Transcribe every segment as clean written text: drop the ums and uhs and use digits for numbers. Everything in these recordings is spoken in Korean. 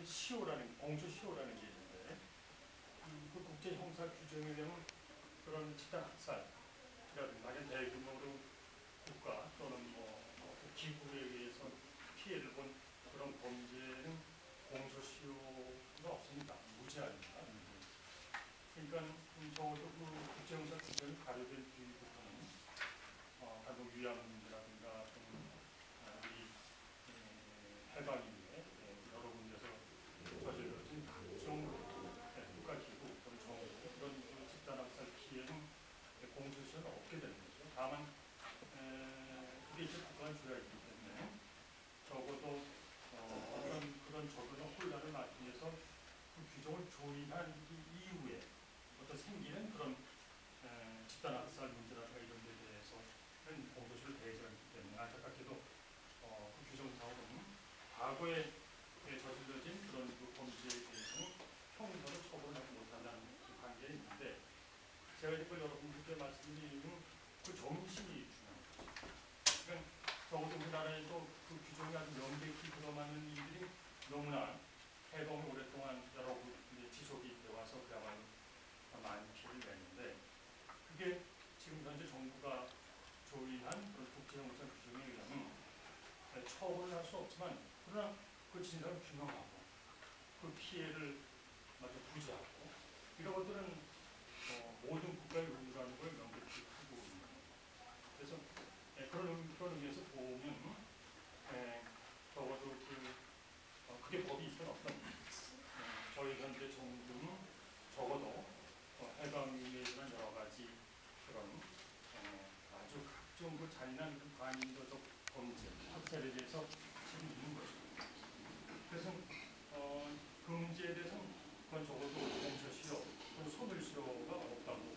시효라는 공소시효라는 게 있는데 그 국제 형사 규정에 의하면 그런 집단 학살이라든가 대규모로 국가 또는 기구에 의해서 피해를 본 그런 범죄는 공소시효가 없습니다. 무죄합니다. 그러니까 적어도 그 국제형사 규정이 가려된 뒤부터는 한국 위안부라든가 또는 이 해방 이후에 여러 군데서 저질러진 각종 국가기구 또는 정부 그런 집단학살 피해는 공소시효는 없게 되는 거죠. 다만 그게 이제 국가의 조약이기 때문에 적어도 어떤 그런 저변의 혼란을 막기 위해서 그 규정을 조인한 이후에 어떤 생기는 그런 집단학살 문제라든가 이런 데 대해서는 공소시효를 배제하기 때문에 안타깝게도 그 규정상으로는 과거에 저질러진 그런 그 범죄에 대해서는 형사로 처벌하지 못한다는 그 관계에 있는데 제가 이제 여러분들께 말씀드리는 그 정신이 중요한 거죠. 그러니까 적어도 우리나라에도 그 규정이 아주 명백히 들어맞는 일들이 너무나 해동이 오랫동안 여러 군데 지속이 되어 와서 그야말로 많은 피해를 냈는데 그게 지금 현재 정부가 조인한 그런 국제형사 규정에 의하면 처벌을 할 수 없지만 그러나 그 진상을 규명하고 그 피해를 마저 구제하고 이런 것들은 모든 국가의 의무라는 걸 명백히 하고 있는 겁니다. 그래서 그런 의미에서 보면 적어도 그게 법이 있건 없건 저희 현재 정부는 적어도 해방위에 대한 여러 가지 그런 아주 각종 그 잔인한 그 반인도적 범죄, 학살에 대해서 지금 있는 것입니다. 그래서 그 문제에 대해서는 그건 적어도 공소시효 또는 소멸시효가 없다고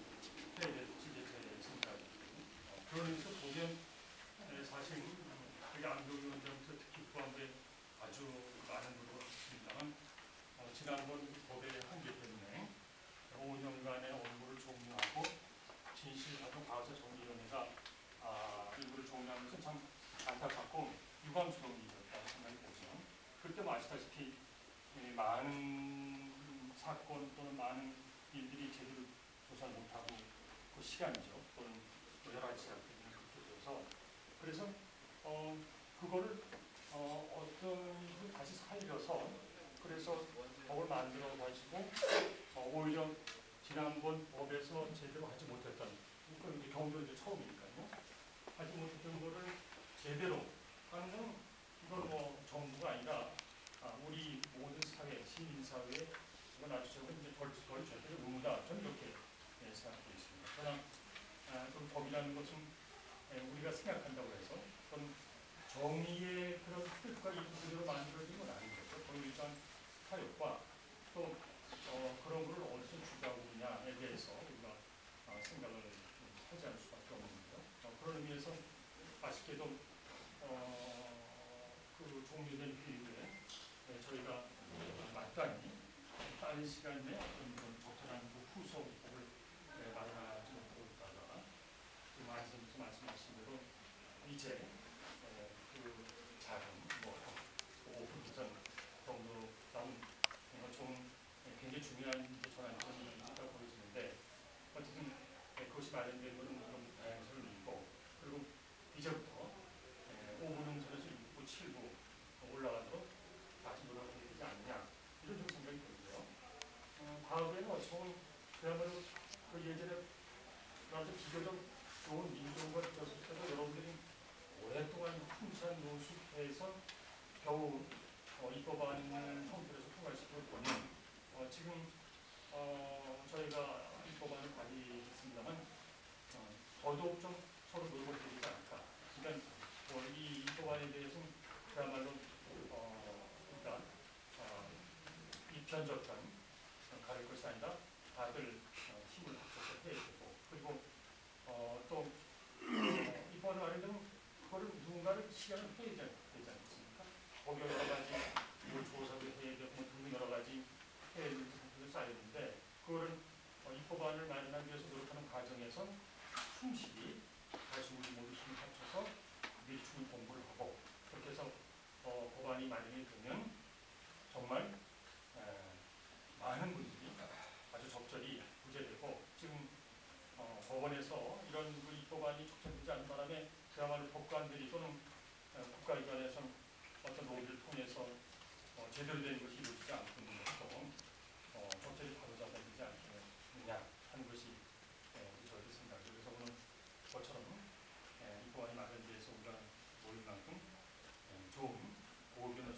해야 될지 제 생각입니다. 그런 의미에서 보면 사실 우리 안교위원장부터 특히 포함된 아주 많은 노력을 했습니다만 지난번 법의 한계 때문에 5년간의 업무를 종료하고 진실하고 과거사 정리위원회가 일부를 종료하면서 참 안타깝고 유감스러운 일이었다고 생각이 되죠. 그때 아시다시피 많은 사건 또는 많은 일들이 제대로 조사를 못하고 그 시간이죠. 또는 여러 가지 제약 때문에 그렇게 되어서 그래서 그거를 어떤 식으로 다시 살려서 그래서 법을 만들어 가지고 오히려 지난번 법에서 제대로 하지 못했던 그건 이제 경우도 이제 처음이니까요. 하지 못했던 거를 제대로 하는 건 이건 정부가 아니라 우리 모든 사회, 시민사회에 이건 아주 저는 이제 덜 절대로 의무다. 저는 이렇게 생각하고 있습니다. 그러나 그 법이라는 것은 우리가 생각한다고 해서 그건 정의의 그런 뜻과 이루대로 만들어진 건 아닌 거죠. 법률상 타협과 또 그런 것을 어디서 주장하고 있냐에 대해서 우리가 생각을 하지 않을 수밖에 없는 거죠. 그런 의미에서 아쉽게도 그 종료된 이후에 저희가 마땅히 빠른 시간 내에 어떤 적절한 그 후속법을 마련하지 못하고 있다가 지금 안선생님 말씀하신 대로 이제 그 작은 5% 정도 나온 좀 굉장히 중요한 전환점이 있다고 보여지는데 어쨌든 그것이 마련된 것은 좀 다양성을 잃고 그리고 이제부터 5부는 전에서 6부, 7부 올라가도록 다시 노력해야 되지 않느냐 이런 좀 생각이 들고요. 과거에는 어쩌면 그야말로 그 예전에 아주 비교적 좋은 민족과 졌을 때도 여러분들이 오랫동안 풍찬 노숙해서 겨우 입법안을 형태로서 통과시켜 보면 지금 저희가 입법안을 발의했습니다만 더더욱 좀 서로 노력을 해야 되지 않을까. 그러니까 이 입법안에 대해서는 그야말로 일단 입편적한 가릴 것이 아니라 다들 힘을 합쳐서 해야 되고 그리고 또 입법안을 마련되면 그거를 누군가를 시행을 해야 되지 않겠습니까? 거기 여러 가지 조사도 해야 되고 등등 여러 가지 해야 되는 부분들이 쌓여 있는데 그거를 입법안을 마련하기 위해서 노력하는 과정에서 충실히 다시 우리 모두 힘을 합쳐서 밀충 공부를 하고 그렇게 해서 법안이 마련이 되면 정말 제대로 된 것이 이루어지지 않고 있는 것도 적절히 바로잡아야 되지 않겠느냐 하는 것이 저희의 생각이죠. 그래서 오늘 그것처럼 이 보안이 마련돼서 우리가 모인 만큼 좋은 고의견을